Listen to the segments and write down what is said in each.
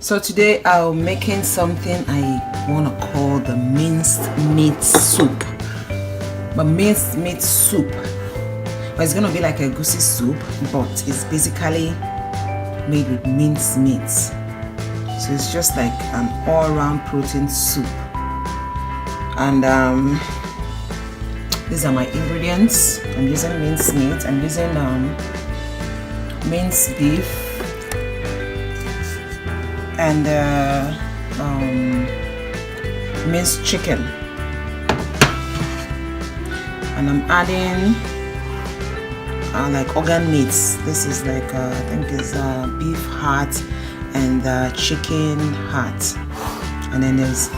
So today I'm making something I want to call the minced meat soup. But minced meat soup, but it's gonna be like a goosey soup, but it's basically made with minced meat. So it's just like an all-round protein soup. And these are my ingredients. I'm using minced meat. I'm using minced beef and minced chicken, and I'm adding like organ meats. This is like I think it's beef heart and chicken heart, and then there's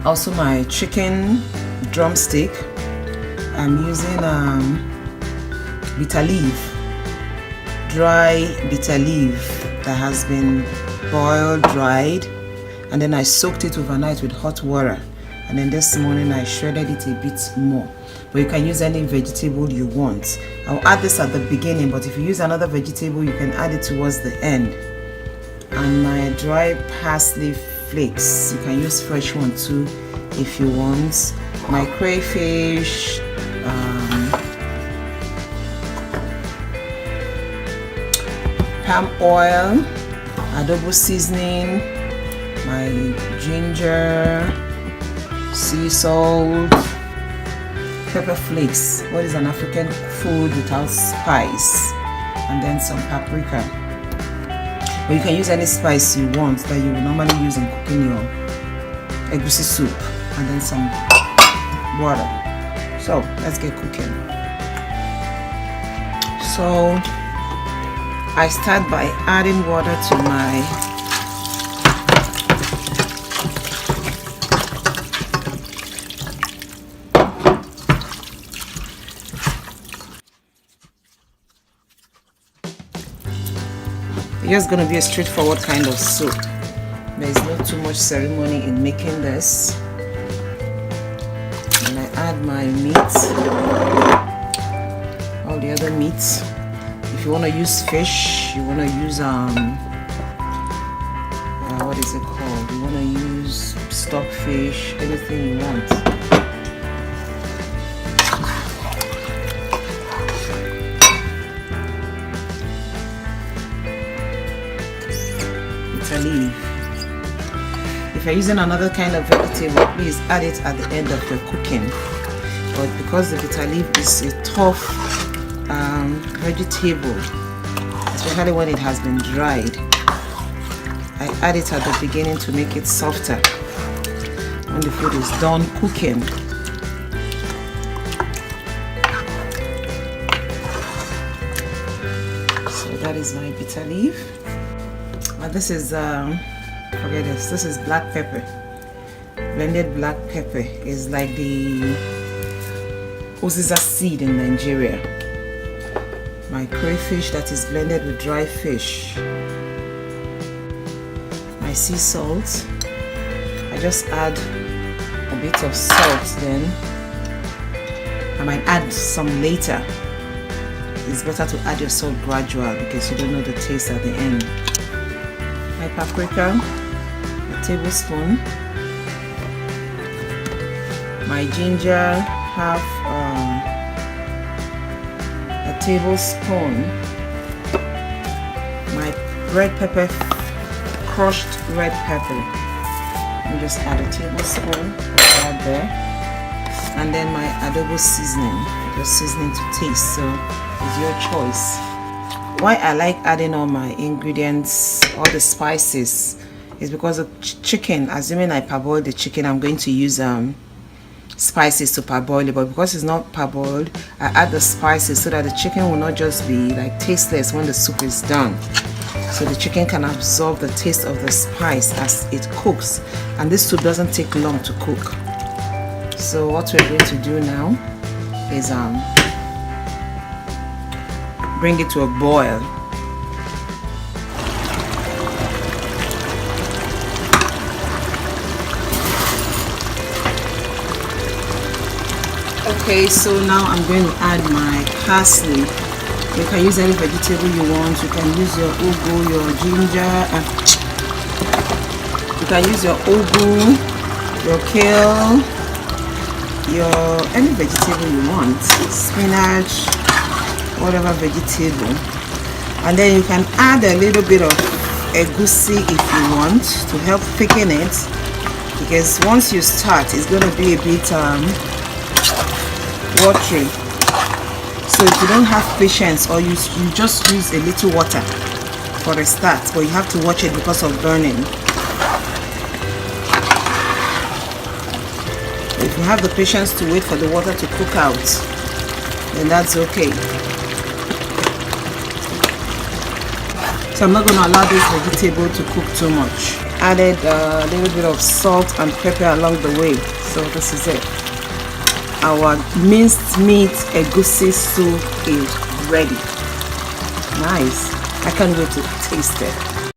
also my chicken drumstick. I'm using bitter leaf, dry bitter leaf that has been boiled, dried, and then I soaked it overnight with hot water, and then this morning I shredded it a bit more. But you can use any vegetable you want. I'll add this at the beginning, but if you use another vegetable you can add it towards the end. And my dry parsley flakes, you can use fresh one too if you want. My crayfish, palm oil, adobo seasoning, my ginger, sea salt, pepper flakes. What is an African food without spice? And then some paprika. But you can use any spice you want that you would normally use in cooking your egusi soup, and then some water. So let's get cooking. So I start by adding water to my it's just going to be a straightforward kind of soup. There is not too much ceremony in making this. And I add my meat, all the other meats. If you want to use fish, you want to use what is it called? You want to use stockfish, anything you want. Leaf. If you're using another kind of vegetable, please add it at the end of the cooking. But because the bitter leaf is a tough vegetable, especially when it has been dried, I add it at the beginning to make it softer when the food is done cooking. So that is my bitter leaf. This is forget this. This is black pepper, blended black pepper. Is like the uziza seed in Nigeria. My crayfish that is blended with dry fish. My sea salt. I just add a bit of salt. Then I might add some later. It's better to add your salt gradual because you don't know the taste at the end. My paprika, a tablespoon. My ginger, half a tablespoon. My red pepper, crushed red pepper. You just add a tablespoon right there. And then my adobo seasoning, just seasoning to taste, so it's your choice. Why I like adding all my ingredients, all the spices, is because of chicken. Assuming I parboil the chicken, I'm going to use spices to parboil it. But because it's not parboiled, I add the spices so that the chicken will not just be like tasteless when the soup is done. So the chicken can absorb the taste of the spice as it cooks. And this soup doesn't take long to cook. So what we're going to do now is bring it to a boil. Okay, so now I'm going to add my parsley. You can use any vegetable you want. You can use your ugu, your ginger, You can use your ugu, your kale, any vegetable you want, spinach, whatever vegetable, and then you can add a little bit of egusi if you want to help thicken it, because once you start it's going to be a bit watery. So if you don't have patience, or you just use a little water for a start, but you have to watch it because of burning. If you have the patience to wait for the water to cook out, then that's okay. So I'm not going to allow this vegetable to cook too much. Added a little bit of salt and pepper along the way. So this is it. Our minced meat egusi soup is ready. Nice. I can't wait to taste it.